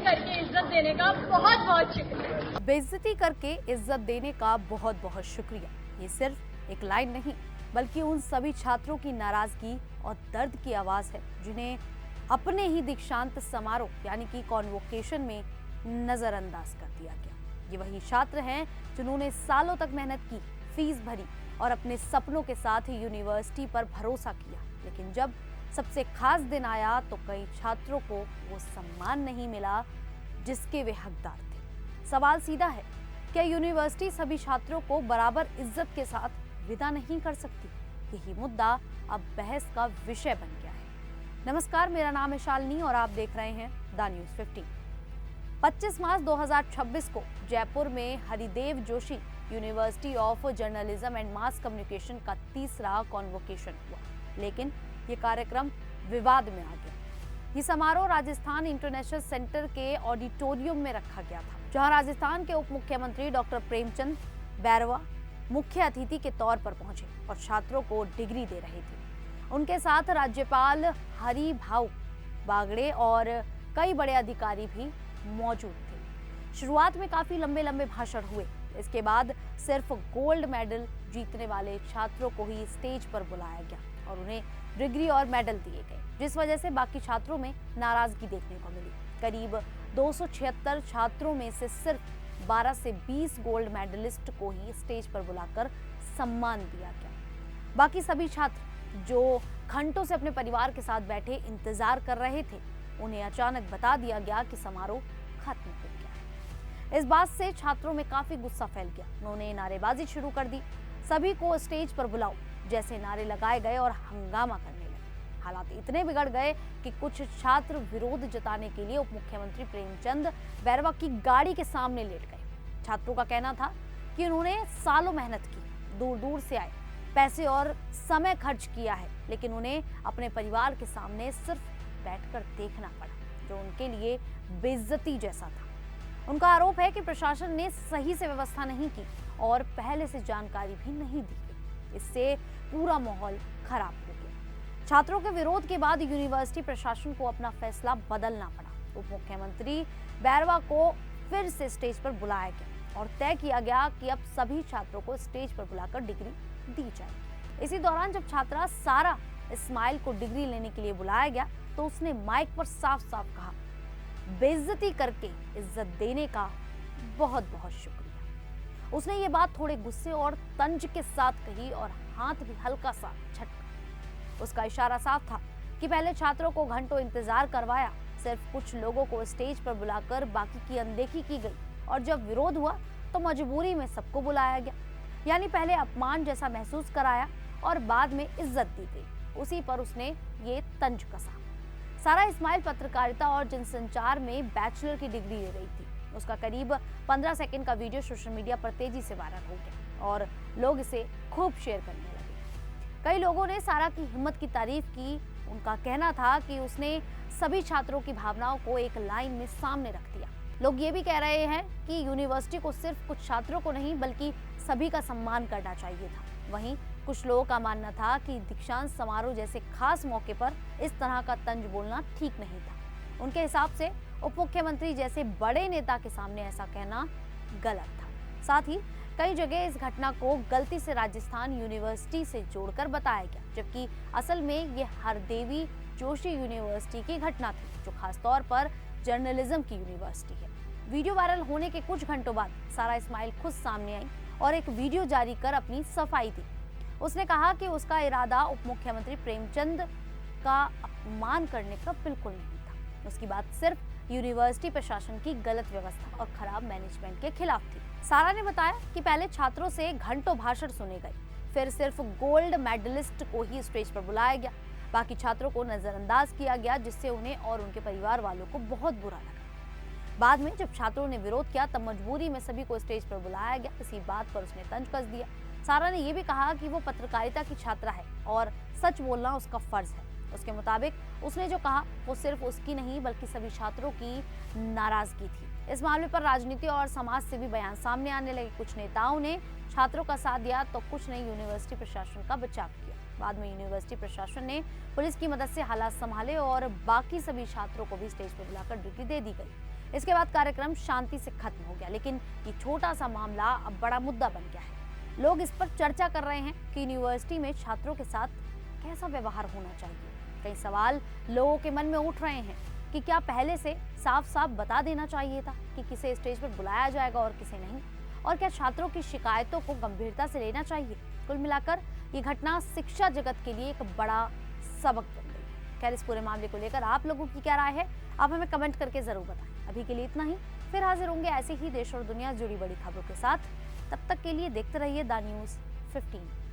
करके इज्जत देने का बहुत बहुत शुक्रिया। बेइज्जती करके इज्जत देने का बहुत बहुत शुक्रिया। ये सिर्फ एक लाइन नहीं बल्कि उन सभी छात्रों की नाराजगी और दर्द की आवाज है जिन्हें अपने ही दीक्षांत समारोह यानी कि कॉन्वोकेशन में नजरअंदाज कर दिया गया। ये वही छात्र हैं जिन्होंने सालों तक मेहनत की, फीस भरी और अपने सपनों के साथ यूनिवर्सिटी पर भरोसा किया, लेकिन जब सबसे खास दिन आया तो कई छात्रों को वो सम्मान नहीं मिला जिसके वे हकदार थे। सवाल सीधा है, क्या यूनिवर्सिटी सभी छात्रों को बराबर इज्जत के साथ विदा नहीं कर सकती? यही मुद्दा अब बहस का विषय बन गया है। नमस्कार, मेरा नाम है शालिनी और आप देख रहे हैं द न्यूज़ 15। 25 मार्च 2026 को जयपुर में Haridev Joshi university of journalism and mass communication का तीसरा कॉन्वोकेशन हुआ, लेकिन ये कार्यक्रम विवाद में आ गया। ये समारोह राजस्थान इंटरनेशनल सेंटर के ऑडिटोरियम में रखा गया था, जहां राजस्थान के उप मुख्यमंत्री डॉक्टर प्रेमचंद बैरवा मुख्य अतिथि के तौर पर पहुंचे और छात्रों को डिग्री दे रहे थे। उनके साथ राज्यपाल हरि भाऊ बागड़े और कई बड़े अधिकारी भी मौजूद थे। शुरुआत में काफी लंबे लंबे भाषण हुए। इसके बाद सिर्फ गोल्ड मेडल जीतने वाले छात्रों को ही स्टेज पर बुलाया गया और उन्हें डिग्री और मेडल दिए गए, जिस वजह से बाकी छात्रों में नाराजगी देखने को मिली। करीब 276 छात्रों में से सिर्फ 12 से 20 गोल्ड मेडलिस्ट को ही स्टेज पर बुलाकर सम्मान दिया गया। बाकी सभी छात्र जो घंटों से अपने परिवार के साथ बैठे इंतजार कर रहे थे, उन्हें अचानक बता दिया गया कि समारोह खत्म हो गया है। इस बात से छात्रों में काफी गुस्सा फैल गया। उन्होंने नारेबाजी शुरू कर दी। सभी को स्टेज पर बुलाओ जैसे नारे लगाए गए और हंगामा करने लगे। हालात इतने बिगड़ गए कि कुछ छात्र विरोध जताने के लिए उप मुख्यमंत्री प्रेमचंद बैरवा की गाड़ी के सामने लेट गए। छात्रों का कहना था कि उन्होंने सालों मेहनत की, दूर दूर से आए, पैसे और समय खर्च किया है, लेकिन उन्हें अपने परिवार के सामने सिर्फ बैठकर देखना पड़ा, जो उनके लिए बेइज्जती जैसा था। उनका आरोप है कि प्रशासन ने सही से व्यवस्था नहीं की और पहले से जानकारी भी नहीं दी गई। इससे पूरा माहौल खराब हो गया। छात्रों के विरोध के बाद यूनिवर्सिटी प्रशासन को अपना फैसला बदलना पड़ा। उप मुख्यमंत्री बैरवा को फिर से स्टेज पर बुलाया गया और तय किया गया कि अब सभी छात्रों को स्टेज पर बुलाकर डिग्री दी जाएगी। इसी दौरान जब छात्रा सारा इस्माइल को डिग्री लेने के लिए बुलाया गया तो उसने माइक पर साफ साफ कहा, बेइज्जती करके इज्जत देने का बहुत बहुत शुक्रिया। उसने ये बात थोड़े गुस्से और तंज के साथ कही और हाथ भी हल्का सा झटका। उसका इशारा साफ था कि पहले छात्रों को घंटों इंतजार करवाया, सिर्फ कुछ लोगों को स्टेज पर बुलाकर बाकी की अनदेखी की गई और जब विरोध हुआ तो मजबूरी में सबको बुलाया गया। यानी पहले अपमान जैसा महसूस कराया और बाद में इज्जत दी गई। उसी पर उसने ये तंज कसा। सारा इस्माइल पत्रकारिता और जनसंचार में बैचलर की डिग्री ले रही थी। उसका करीब 15 सेकंड का वीडियो सोशल मीडिया पर तेजी से वायरल हो गया और लोग इसे खूब शेयर करने लगे। कई लोगों ने सारा की हिम्मत की तारीफ की। उनका कहना था कि उसने सभी छात्रों की भावनाओं को एक लाइन में सामने रख दिया। लोग ये भी कह रहे हैं कि यूनिवर्सिटी को सिर्फ कुछ छात्रों को नहीं बल्कि सभी का सम्मान करना चाहिए था। वहीं कुछ लोगों का मानना था कि दीक्षांत समारोह जैसे खास मौके पर इस तरह का तंज बोलना ठीक नहीं था। उनके हिसाब से उप मुख्यमंत्री जैसे बड़े नेता के सामने ऐसा कहना गलत था। साथ ही कई जगह इस घटना को गलती से राजस्थान यूनिवर्सिटी से जोड़कर बताया गया, जबकि असल में ये हरदेवी जोशी यूनिवर्सिटी की घटना थी, जो खासतौर पर जर्नलिज्म की यूनिवर्सिटी है। वीडियो वायरल होने के कुछ घंटों बाद सारा इस्माइल खुद सामने आई और एक वीडियो जारी कर अपनी सफाई दी। उसने कहा कि उसका इरादा उप मुख्यमंत्री प्रेमचंद का अपमान करने का बिल्कुल नहीं था। उसकी बात सिर्फ यूनिवर्सिटी प्रशासन की गलत व्यवस्था और खराब मैनेजमेंट के खिलाफ थी। सारा ने बताया कि पहले छात्रों से घंटों भाषण सुने गए, फिर सिर्फ गोल्ड मेडलिस्ट को ही स्टेज पर बुलाया गया, बाकी छात्रों को नजरअंदाज किया गया, जिससे उन्हें और उनके परिवार वालों को बहुत बुरा लगा। बाद में जब छात्रों ने विरोध किया तब मजबूरी में सभी को स्टेज पर बुलाया गया। इसी बात पर उसने तंज कस दिया। सारा ने यह भी कहा कि वो पत्रकारिता की छात्रा है और सच बोलना उसका फर्ज है। उसके मुताबिक उसने जो कहा वो सिर्फ उसकी नहीं बल्कि सभी छात्रों की नाराजगी थी। इस मामले पर राजनीति और समाज से भी बयान सामने आने लगे। कुछ नेताओं ने छात्रों का साथ दिया तो कुछ ने यूनिवर्सिटी प्रशासन का बचाव किया। बाद में यूनिवर्सिटी प्रशासन ने पुलिस की मदद से हालात संभाले और बाकी सभी छात्रों को भी स्टेज पर बुलाकर डिग्री दे दी गई। इसके बाद कार्यक्रम शांति से खत्म हो गया, लेकिन ये छोटा सा मामला अब बड़ा मुद्दा बन गया है। लोग इस पर चर्चा कर रहे हैं कि यूनिवर्सिटी में छात्रों के साथ कैसा व्यवहार होना चाहिए। कई सवाल लोगों के मन में उठ रहे हैं कि क्या पहले से साफ साफ बता देना चाहिए था कि किसे स्टेज पर बुलाया जाएगा और किसे नहीं, और क्या छात्रों की शिकायतों को गंभीरता से लेना चाहिए। कुल मिलाकर ये घटना शिक्षा जगत के लिए एक बड़ा सबक बन गई। खैर, इस पूरे मामले को लेकर आप लोगों की क्या राय है, आप हमें कमेंट करके जरूर बताएं। अभी के लिए इतना ही, फिर हाजिर होंगे ऐसे ही देश और दुनिया से जुड़ी बड़ी खबरों के साथ। तब तक के लिए देखते रहिए द न्यूज़ 15।